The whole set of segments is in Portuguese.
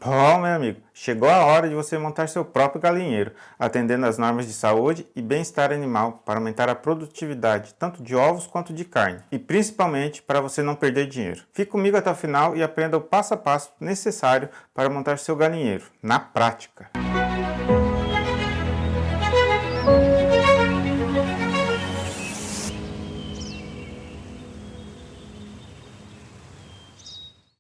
Bom, meu amigo, chegou a hora de você montar seu próprio galinheiro, atendendo às normas de saúde e bem-estar animal para aumentar a produtividade tanto de ovos quanto de carne e principalmente para você não perder dinheiro. Fique comigo até o final e aprenda o passo a passo necessário para montar seu galinheiro, na prática.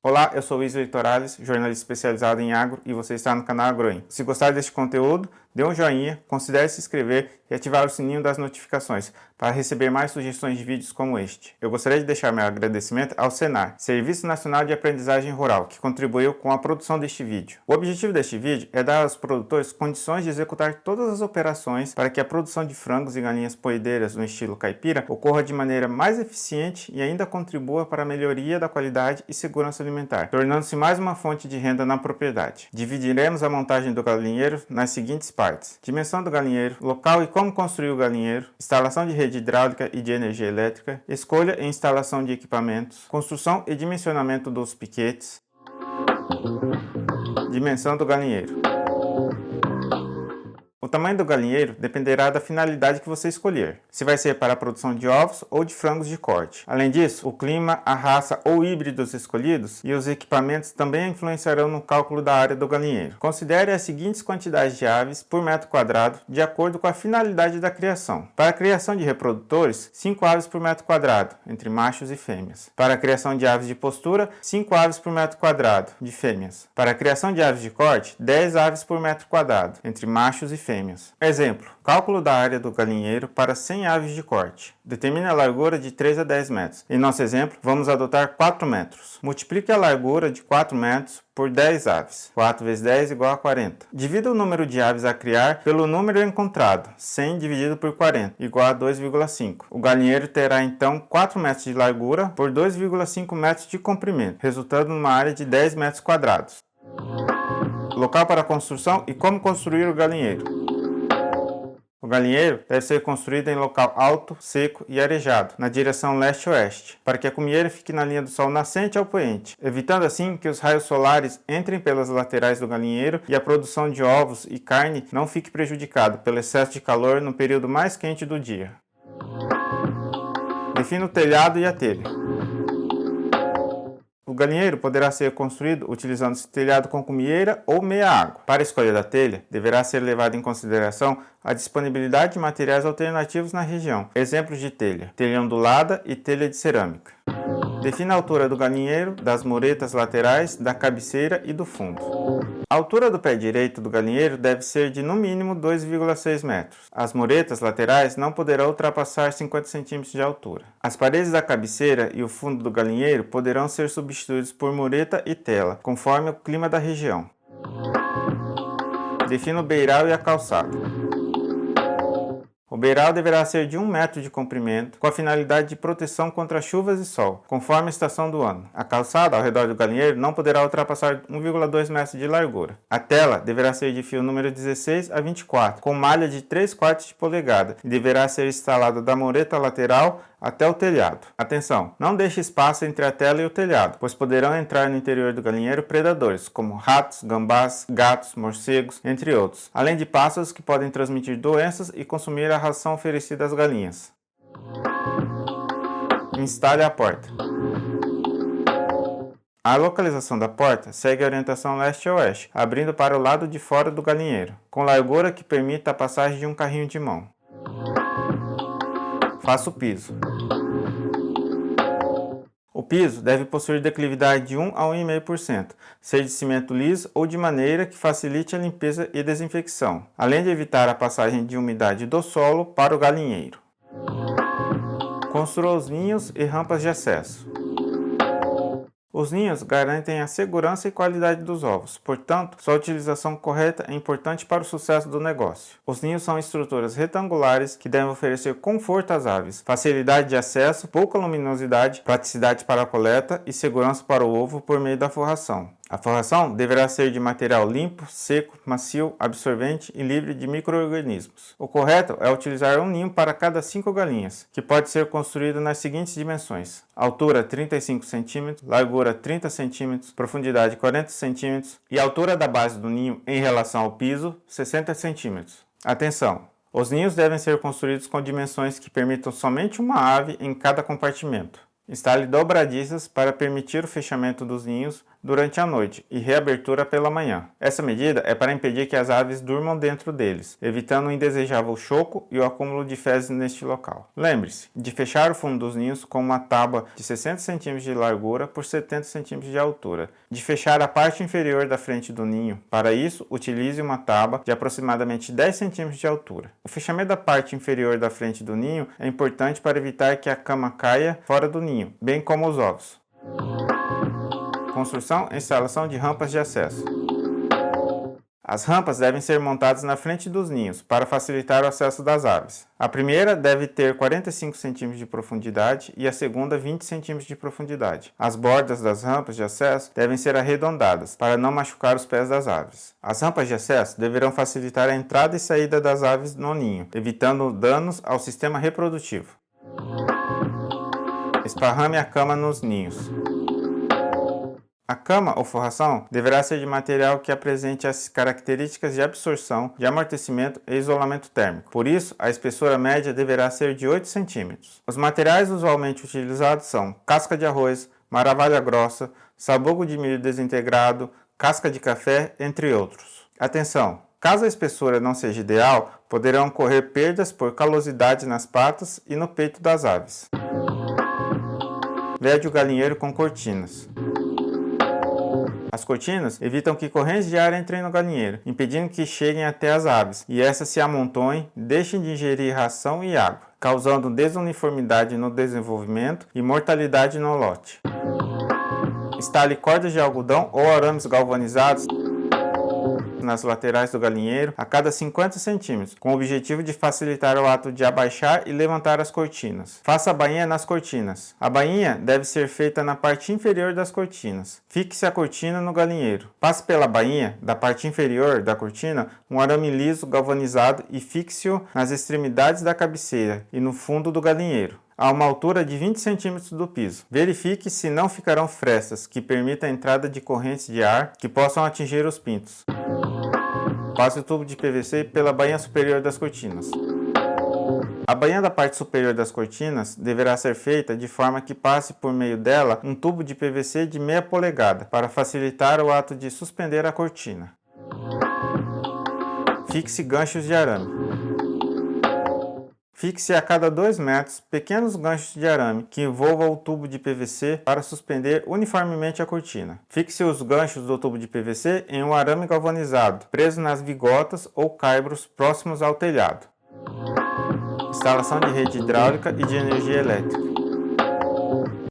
Olá, eu sou Luiz Leitorales, jornalista especializado em agro e você está no canal Agroin. Se gostar deste conteúdo, dê um joinha, considere se inscrever e ativar o sininho das notificações para receber mais sugestões de vídeos como este. Eu gostaria de deixar meu agradecimento ao Senar, Serviço Nacional de Aprendizagem Rural, que contribuiu com a produção deste vídeo. O objetivo deste vídeo é dar aos produtores condições de executar todas as operações para que a produção de frangos e galinhas poedeiras no estilo caipira ocorra de maneira mais eficiente e ainda contribua para a melhoria da qualidade e segurança alimentar, tornando-se mais uma fonte de renda na propriedade. Dividiremos a montagem do galinheiro nas seguintes partes: dimensão do galinheiro, local e como construir o galinheiro, instalação de rede hidráulica e de energia elétrica, escolha e instalação de equipamentos, construção e dimensionamento dos piquetes, dimensão do galinheiro. O tamanho do galinheiro dependerá da finalidade que você escolher, se vai ser para a produção de ovos ou de frangos de corte. Além disso, o clima, a raça ou híbridos escolhidos e os equipamentos também influenciarão no cálculo da área do galinheiro. Considere as seguintes quantidades de aves por metro quadrado de acordo com a finalidade da criação. Para a criação de reprodutores, 5 aves por metro quadrado, entre machos e fêmeas. Para a criação de aves de postura, 5 aves por metro quadrado, de fêmeas. Para a criação de aves de corte, 10 aves por metro quadrado, entre machos e fêmeas. Exemplo: cálculo da área do galinheiro para 100 aves de corte. Determine a largura de 3 a 10 metros. Em nosso exemplo, vamos adotar 4 metros. Multiplique a largura de 4 metros por 10 aves. 4 vezes 10 igual a 40. Divida o número de aves a criar pelo número encontrado. 100 dividido por 40 igual a 2,5. O galinheiro terá então 4 metros de largura por 2,5 metros de comprimento, resultando numa área de 10 metros quadrados. Local para a construção e como construir o galinheiro. O galinheiro deve ser construído em local alto, seco e arejado, na direção leste-oeste, para que a comieira fique na linha do sol nascente ao poente, evitando assim que os raios solares entrem pelas laterais do galinheiro e a produção de ovos e carne não fique prejudicada pelo excesso de calor no período mais quente do dia. Defina o telhado e a telha. O galinheiro poderá ser construído utilizando telhado com cumieira ou meia água. Para a escolha da telha, deverá ser levada em consideração a disponibilidade de materiais alternativos na região. Exemplos de telha: telha ondulada e telha de cerâmica. Defina a altura do galinheiro, das muretas laterais, da cabeceira e do fundo. A altura do pé direito do galinheiro deve ser de no mínimo 2,6 metros. As muretas laterais não poderão ultrapassar 50 cm de altura. As paredes da cabeceira e o fundo do galinheiro poderão ser substituídos por mureta e tela, conforme o clima da região. Defina o beiral e a calçada. O beiral deverá ser de 1 metro de comprimento, com a finalidade de proteção contra chuvas e sol, conforme a estação do ano. A calçada ao redor do galinheiro não poderá ultrapassar 1,2 metros de largura. A tela deverá ser de fio número 16 a 24, com malha de 3/4 de polegada, e deverá ser instalada da mureta lateral até o telhado. Atenção! Não deixe espaço entre a tela e o telhado, pois poderão entrar no interior do galinheiro predadores, como ratos, gambás, gatos, morcegos, entre outros, além de pássaros que podem transmitir doenças e consumir a ração oferecida às galinhas. Instale a porta. A localização da porta segue a orientação leste-oeste, abrindo para o lado de fora do galinheiro, com largura que permita a passagem de um carrinho de mão. Faça o piso. O piso deve possuir declividade de 1 a 1,5%, ser de cimento liso ou de maneira que facilite a limpeza e desinfecção, além de evitar a passagem de umidade do solo para o galinheiro. Construa os ninhos e rampas de acesso. Os ninhos garantem a segurança e qualidade dos ovos, portanto, sua utilização correta é importante para o sucesso do negócio. Os ninhos são estruturas retangulares que devem oferecer conforto às aves, facilidade de acesso, pouca luminosidade, praticidade para a coleta e segurança para o ovo por meio da forração. A forração deverá ser de material limpo, seco, macio, absorvente e livre de micro-organismos. O correto é utilizar um ninho para cada 5 galinhas, que pode ser construído nas seguintes dimensões: altura 35 cm, largura 30 cm, profundidade 40 cm e altura da base do ninho em relação ao piso 60 cm. Atenção! Os ninhos devem ser construídos com dimensões que permitam somente uma ave em cada compartimento. Instale dobradiças para permitir o fechamento dos ninhos durante a noite e reabertura pela manhã. Essa medida é para impedir que as aves durmam dentro deles, evitando o indesejável choco e o acúmulo de fezes neste local. Lembre-se de fechar o fundo dos ninhos com uma tábua de 60 cm de largura por 70 cm de altura. De fechar a parte inferior da frente do ninho. Para isso, utilize uma tábua de aproximadamente 10 cm de altura. O fechamento da parte inferior da frente do ninho é importante para evitar que a cama caia fora do ninho, bem como os ovos. Construção e instalação de rampas de acesso. As rampas devem ser montadas na frente dos ninhos para facilitar o acesso das aves. A primeira deve ter 45 cm de profundidade e a segunda 20 cm de profundidade. As bordas das rampas de acesso devem ser arredondadas para não machucar os pés das aves. As rampas de acesso deverão facilitar a entrada e saída das aves no ninho, evitando danos ao sistema reprodutivo. Esparrame a cama nos ninhos. A cama ou forração deverá ser de material que apresente as características de absorção, de amortecimento e isolamento térmico. Por isso, a espessura média deverá ser de 8 cm. Os materiais usualmente utilizados são casca de arroz, maravalha grossa, sabugo de milho desintegrado, casca de café, entre outros. Atenção! Caso a espessura não seja ideal, poderão ocorrer perdas por calosidade nas patas e no peito das aves. Vede o galinheiro com cortinas. As cortinas evitam que correntes de ar entrem no galinheiro, impedindo que cheguem até as aves e essas se amontoem, deixem de ingerir ração e água, causando desuniformidade no desenvolvimento e mortalidade no lote. Instale cordas de algodão ou arames galvanizados nas laterais do galinheiro a cada 50 cm, com o objetivo de facilitar o ato de abaixar e levantar as cortinas. Faça a bainha nas cortinas. A bainha deve ser feita na parte inferior das cortinas. Fixe a cortina no galinheiro. Passe pela bainha da parte inferior da cortina um arame liso galvanizado e fixe-o nas extremidades da cabeceira e no fundo do galinheiro, a uma altura de 20 cm do piso. Verifique se não ficarão frestas que permitam a entrada de correntes de ar que possam atingir os pintos. Passe o tubo de PVC pela bainha superior das cortinas. A bainha da parte superior das cortinas deverá ser feita de forma que passe por meio dela um tubo de PVC de meia polegada para facilitar o ato de suspender a cortina. Fixe ganchos de arame. Fixe a cada 2 metros pequenos ganchos de arame que envolvam o tubo de PVC para suspender uniformemente a cortina. Fixe os ganchos do tubo de PVC em um arame galvanizado, preso nas vigotas ou caibros próximos ao telhado. Instalação de rede hidráulica e de energia elétrica.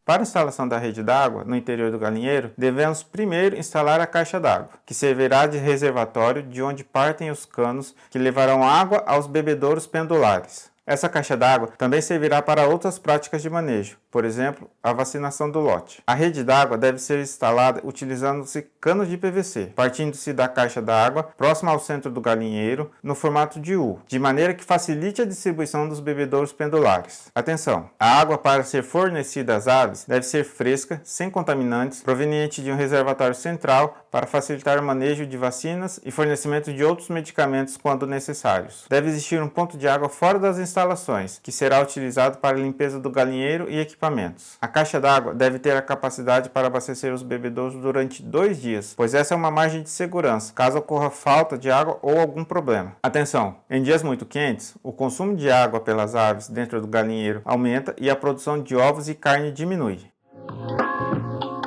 Para a instalação da rede d'água no interior do galinheiro, devemos primeiro instalar a caixa d'água, que servirá de reservatório de onde partem os canos que levarão água aos bebedouros pendulares. Essa caixa d'água também servirá para outras práticas de manejo, por exemplo, a vacinação do lote. A rede d'água deve ser instalada utilizando-se canos de PVC, partindo-se da caixa d'água próxima ao centro do galinheiro, no formato de U, de maneira que facilite a distribuição dos bebedouros pendulares. Atenção! A água para ser fornecida às aves deve ser fresca, sem contaminantes, proveniente de um reservatório central para facilitar o manejo de vacinas e fornecimento de outros medicamentos quando necessários. Deve existir um ponto de água fora das instalações, que será utilizado para a limpeza do galinheiro e equipamentos. A caixa d'água deve ter a capacidade para abastecer os bebedouros durante 2 dias, pois essa é uma margem de segurança, caso ocorra falta de água ou algum problema. Atenção! Em dias muito quentes, o consumo de água pelas aves dentro do galinheiro aumenta e a produção de ovos e carne diminui.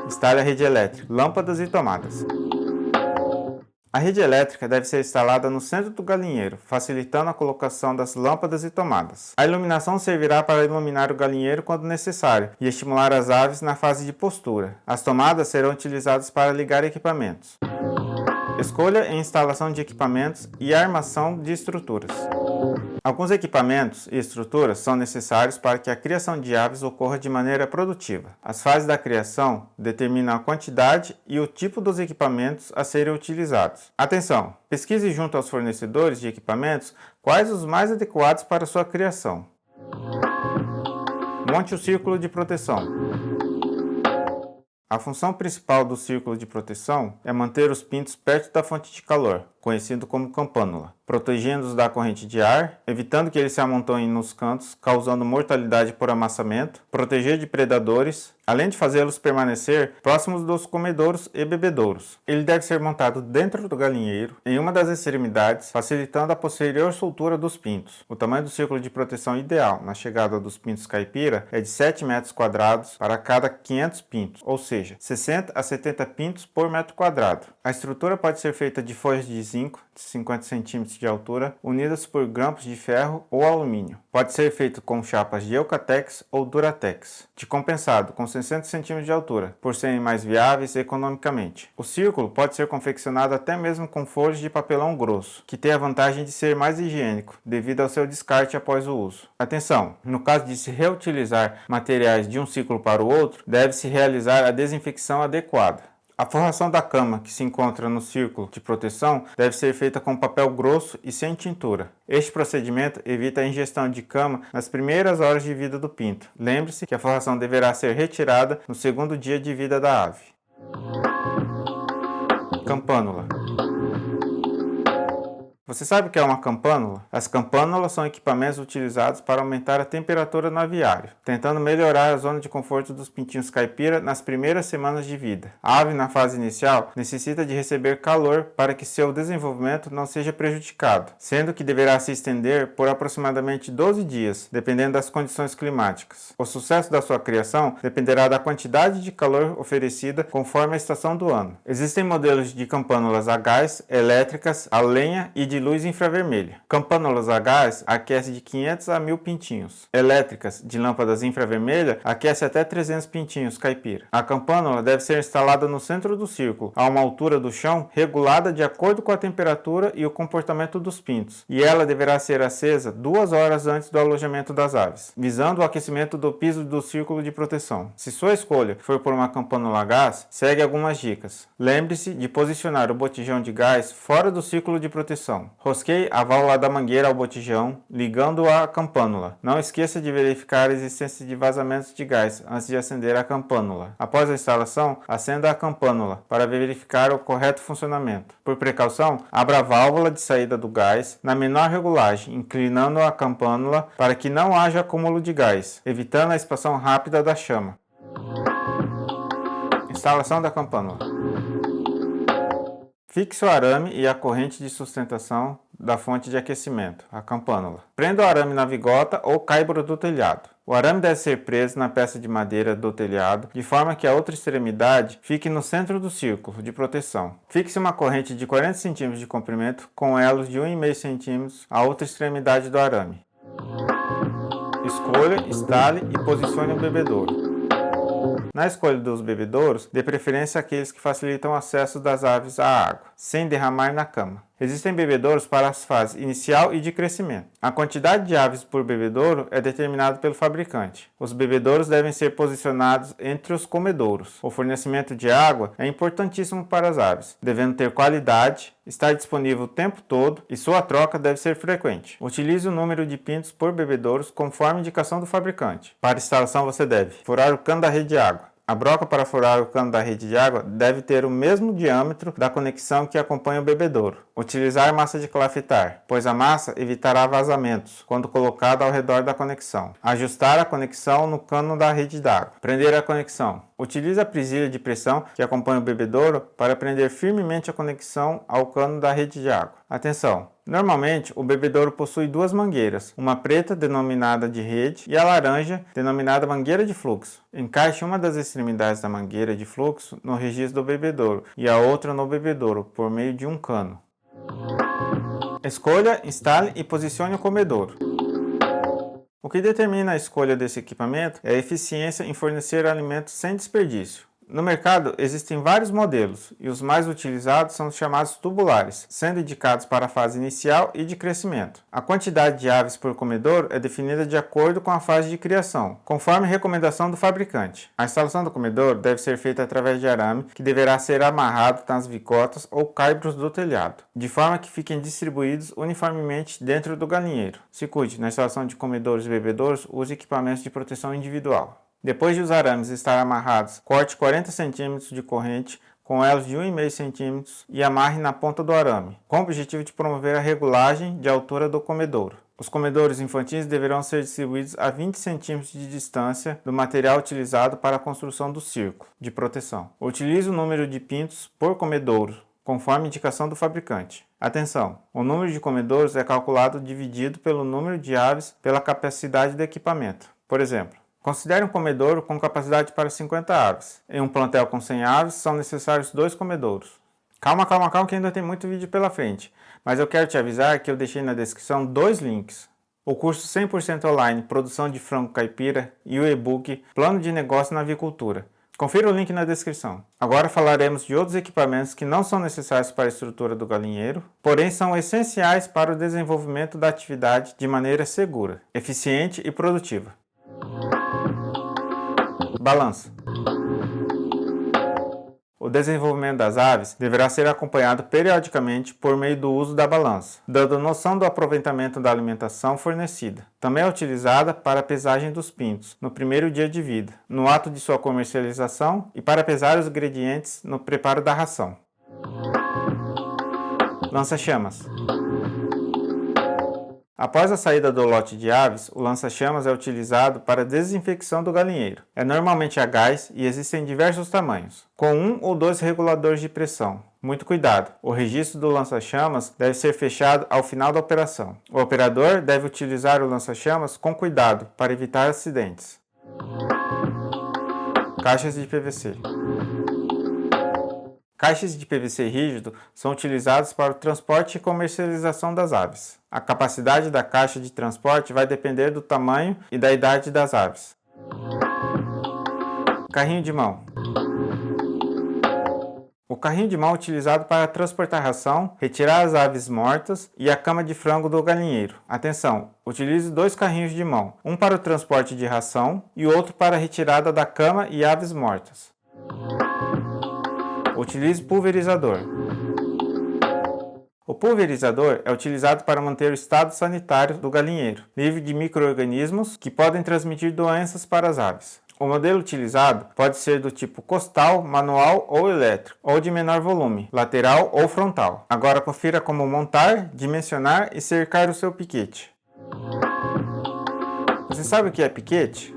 Instale a rede elétrica, lâmpadas e tomadas. A rede elétrica deve ser instalada no centro do galinheiro, facilitando a colocação das lâmpadas e tomadas. A iluminação servirá para iluminar o galinheiro quando necessário e estimular as aves na fase de postura. As tomadas serão utilizadas para ligar equipamentos. Escolha e instalação de equipamentos e armação de estruturas. Alguns equipamentos e estruturas são necessários para que a criação de aves ocorra de maneira produtiva. As fases da criação determinam a quantidade e o tipo dos equipamentos a serem utilizados. Atenção! Pesquise junto aos fornecedores de equipamentos quais os mais adequados para sua criação. Monte o círculo de proteção. A função principal do círculo de proteção é manter os pintos perto da fonte de calor, conhecido como campânula, protegendo-os da corrente de ar, evitando que eles se amontoem nos cantos, causando mortalidade por amassamento, proteger de predadores, além de fazê-los permanecer próximos dos comedouros e bebedouros. Ele deve ser montado dentro do galinheiro, em uma das extremidades, facilitando a posterior soltura dos pintos. O tamanho do círculo de proteção ideal na chegada dos pintos caipira é de 7 metros quadrados para cada 500 pintos, ou seja, 60 a 70 pintos por metro quadrado. A estrutura pode ser feita de folhas de zinco de 50 cm de altura, unidas por grampos de ferro ou alumínio. Pode ser feito com chapas de Eucatex ou Duratex, de compensado com 60 cm de altura, por serem mais viáveis economicamente. O círculo pode ser confeccionado até mesmo com folhas de papelão grosso, que tem a vantagem de ser mais higiênico, devido ao seu descarte após o uso. Atenção! No caso de se reutilizar materiais de um ciclo para o outro, deve-se realizar a desinfecção adequada. A forração da cama que se encontra no círculo de proteção deve ser feita com papel grosso e sem tintura. Este procedimento evita a ingestão de cama nas primeiras horas de vida do pinto. Lembre-se que a forração deverá ser retirada no segundo dia de vida da ave. Campânula. Você sabe o que é uma campânula? As campânulas são equipamentos utilizados para aumentar a temperatura no aviário, tentando melhorar a zona de conforto dos pintinhos caipira nas primeiras semanas de vida. A ave, na fase inicial, necessita de receber calor para que seu desenvolvimento não seja prejudicado, sendo que deverá se estender por aproximadamente 12 dias, dependendo das condições climáticas. O sucesso da sua criação dependerá da quantidade de calor oferecida conforme a estação do ano. Existem modelos de campânulas a gás, elétricas, a lenha e de luz infravermelha. Campânulas a gás aquece de 500 a 1000 pintinhos. Elétricas de lâmpadas infravermelha aquece até 300 pintinhos caipira. A campânula deve ser instalada no centro do círculo, a uma altura do chão regulada de acordo com a temperatura e o comportamento dos pintos, e ela deverá ser acesa 2 horas antes do alojamento das aves, visando o aquecimento do piso do círculo de proteção. Se sua escolha for por uma campânula a gás, segue algumas dicas. Lembre-se de posicionar o botijão de gás fora do círculo de proteção. Rosqueie a válvula da mangueira ao botijão, ligando-o à campânula. Não esqueça de verificar a existência de vazamentos de gás antes de acender a campânula. Após a instalação, acenda a campânula para verificar o correto funcionamento. Por precaução, abra a válvula de saída do gás na menor regulagem, inclinando a campânula para que não haja acúmulo de gás, evitando a expansão rápida da chama. Instalação da campânula. Fixe o arame e a corrente de sustentação da fonte de aquecimento, a campânula. Prenda o arame na vigota ou caibro do telhado. O arame deve ser preso na peça de madeira do telhado, de forma que a outra extremidade fique no centro do círculo de proteção. Fixe uma corrente de 40 cm de comprimento com elos de 1,5 cm à outra extremidade do arame. Escolha, instale e posicione o bebedouro. Na escolha dos bebedouros, dê preferência àqueles que facilitam o acesso das aves à água, sem derramar na cama. Existem bebedouros para as fases inicial e de crescimento. A quantidade de aves por bebedouro é determinada pelo fabricante. Os bebedouros devem ser posicionados entre os comedouros. O fornecimento de água é importantíssimo para as aves, devendo ter qualidade, estar disponível o tempo todo e sua troca deve ser frequente. Utilize o número de pintos por bebedouros conforme indicação do fabricante. Para instalação você deve furar o cano da rede de água. A broca para furar o cano da rede de água deve ter o mesmo diâmetro da conexão que acompanha o bebedouro. Utilizar massa de calafetar, pois a massa evitará vazamentos quando colocada ao redor da conexão. Ajustar a conexão no cano da rede d'água. Prender a conexão. Utilize a presilha de pressão que acompanha o bebedouro para prender firmemente a conexão ao cano da rede de água. Atenção! Normalmente, o bebedouro possui 2 mangueiras, uma preta, denominada de rede, e a laranja, denominada mangueira de fluxo. Encaixe uma das extremidades da mangueira de fluxo no registro do bebedouro e a outra no bebedouro, por meio de um cano. Escolha, instale e posicione o comedouro. O que determina a escolha desse equipamento é a eficiência em fornecer alimentos sem desperdício. No mercado existem vários modelos e os mais utilizados são os chamados tubulares, sendo indicados para a fase inicial e de crescimento. A quantidade de aves por comedouro é definida de acordo com a fase de criação, conforme recomendação do fabricante. A instalação do comedouro deve ser feita através de arame que deverá ser amarrado nas vicotas ou caibros do telhado, de forma que fiquem distribuídos uniformemente dentro do galinheiro. Se cuide, na instalação de comedouros e bebedouros, use equipamentos de proteção individual. Depois de os arames estarem amarrados, corte 40 cm de corrente com elos de 1,5 cm e amarre na ponta do arame, com o objetivo de promover a regulagem de altura do comedouro. Os comedouros infantis deverão ser distribuídos a 20 cm de distância do material utilizado para a construção do círculo de proteção. Utilize o número de pintos por comedouro, conforme indicação do fabricante. Atenção! O número de comedouros é calculado dividido pelo número de aves pela capacidade do equipamento. Por exemplo, considere um comedouro com capacidade para 50 aves. Em um plantel com 100 aves, são necessários 2 comedouros. Calma que ainda tem muito vídeo pela frente, mas eu quero te avisar que eu deixei na descrição 2 links. O curso 100% online Produção de Frango Caipira e o e-book Plano de Negócio na Avicultura. Confira o link na descrição. Agora falaremos de outros equipamentos que não são necessários para a estrutura do galinheiro, porém são essenciais para o desenvolvimento da atividade de maneira segura, eficiente e produtiva. Balança. O desenvolvimento das aves deverá ser acompanhado periodicamente por meio do uso da balança, dando noção do aproveitamento da alimentação fornecida. Também é utilizada para a pesagem dos pintos no primeiro dia de vida, no ato de sua comercialização e para pesar os ingredientes no preparo da ração. Lança-chamas. Após a saída do lote de aves, o lança-chamas é utilizado para a desinfecção do galinheiro. É normalmente a gás e existem diversos tamanhos, com 1 ou 2 reguladores de pressão. Muito cuidado! O registro do lança-chamas deve ser fechado ao final da operação. O operador deve utilizar o lança-chamas com cuidado para evitar acidentes. Caixas de PVC. Caixas de PVC rígido são utilizadas para o transporte e comercialização das aves. A capacidade da caixa de transporte vai depender do tamanho e da idade das aves. Carrinho de mão. O carrinho de mão é utilizado para transportar ração, retirar as aves mortas e a cama de frango do galinheiro. Atenção! Utilize 2 carrinhos de mão, um para o transporte de ração e outro para a retirada da cama e aves mortas. Utilize pulverizador. O pulverizador é utilizado para manter o estado sanitário do galinheiro, livre de micro-organismos que podem transmitir doenças para as aves. O modelo utilizado pode ser do tipo costal, manual ou elétrico, ou de menor volume, lateral ou frontal. Agora confira como montar, dimensionar e cercar o seu piquete. Você sabe o que é piquete?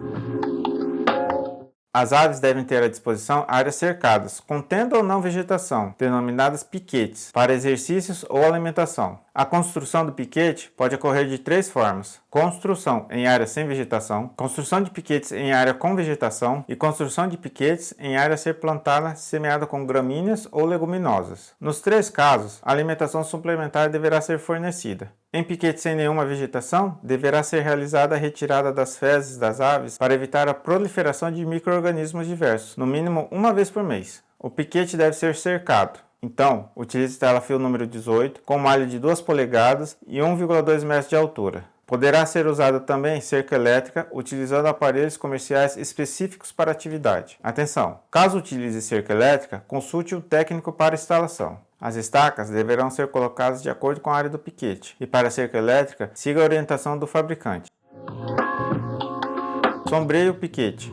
As aves devem ter à disposição áreas cercadas, contendo ou não vegetação, denominadas piquetes, para exercícios ou alimentação. A construção do piquete pode ocorrer de 3 formas: construção em área sem vegetação, construção de piquetes em área com vegetação e construção de piquetes em área a ser plantada semeada com gramíneas ou leguminosas. Nos 3 casos, a alimentação suplementar deverá ser fornecida. Em piquete sem nenhuma vegetação, deverá ser realizada a retirada das fezes das aves para evitar a proliferação de micro-organismos diversos, no mínimo uma vez por mês. O piquete deve ser cercado. Então, utilize tela-fio número 18 com malha de 2 polegadas e 1,2 metros de altura. Poderá ser usada também cerca elétrica, utilizando aparelhos comerciais específicos para a atividade. Atenção! Caso utilize cerca elétrica, consulte o técnico para instalação. As estacas deverão ser colocadas de acordo com a área do piquete, e para a cerca elétrica, siga a orientação do fabricante. Sombreie o piquete.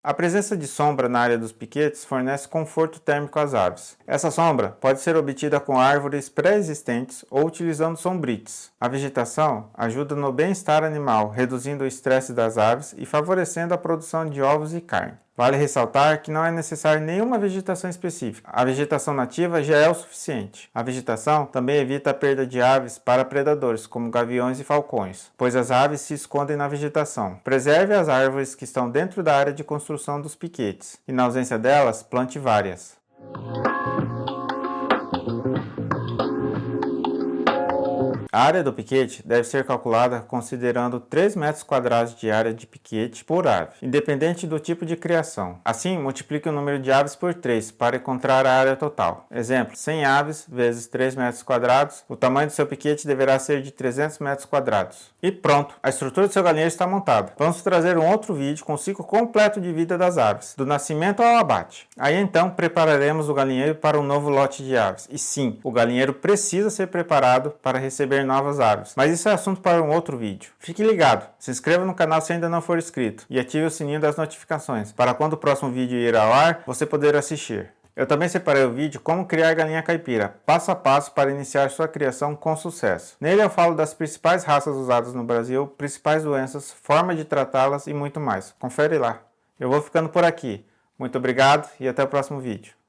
A presença de sombra na área dos piquetes fornece conforto térmico às aves. Essa sombra pode ser obtida com árvores pré-existentes ou utilizando sombrites. A vegetação ajuda no bem-estar animal, reduzindo o estresse das aves e favorecendo a produção de ovos e carne. Vale ressaltar que não é necessária nenhuma vegetação específica. A vegetação nativa já é o suficiente. A vegetação também evita a perda de aves para predadores, como gaviões e falcões, pois as aves se escondem na vegetação. Preserve as árvores que estão dentro da área de construção dos piquetes, e na ausência delas, plante várias. A área do piquete deve ser calculada considerando 3 metros quadrados de área de piquete por ave, independente do tipo de criação. Assim, multiplique o número de aves por 3 para encontrar a área total. Exemplo, 100 aves vezes 3 metros quadrados, o tamanho do seu piquete deverá ser de 300 metros quadrados. E pronto, a estrutura do seu galinheiro está montada. Vamos trazer um outro vídeo com o ciclo completo de vida das aves, do nascimento ao abate. Aí então prepararemos o galinheiro para um novo lote de aves. E sim, o galinheiro precisa ser preparado para receber novas aves. Mas isso é assunto para um outro vídeo. Fique ligado, se inscreva no canal se ainda não for inscrito e ative o sininho das notificações para quando o próximo vídeo ir ao ar, você poder assistir. Eu também separei o vídeo Como Criar Galinha Caipira, passo a passo para iniciar sua criação com sucesso. Nele eu falo das principais raças usadas no Brasil, principais doenças, forma de tratá-las e muito mais. Confere lá. Eu vou ficando por aqui. Muito obrigado e até o próximo vídeo.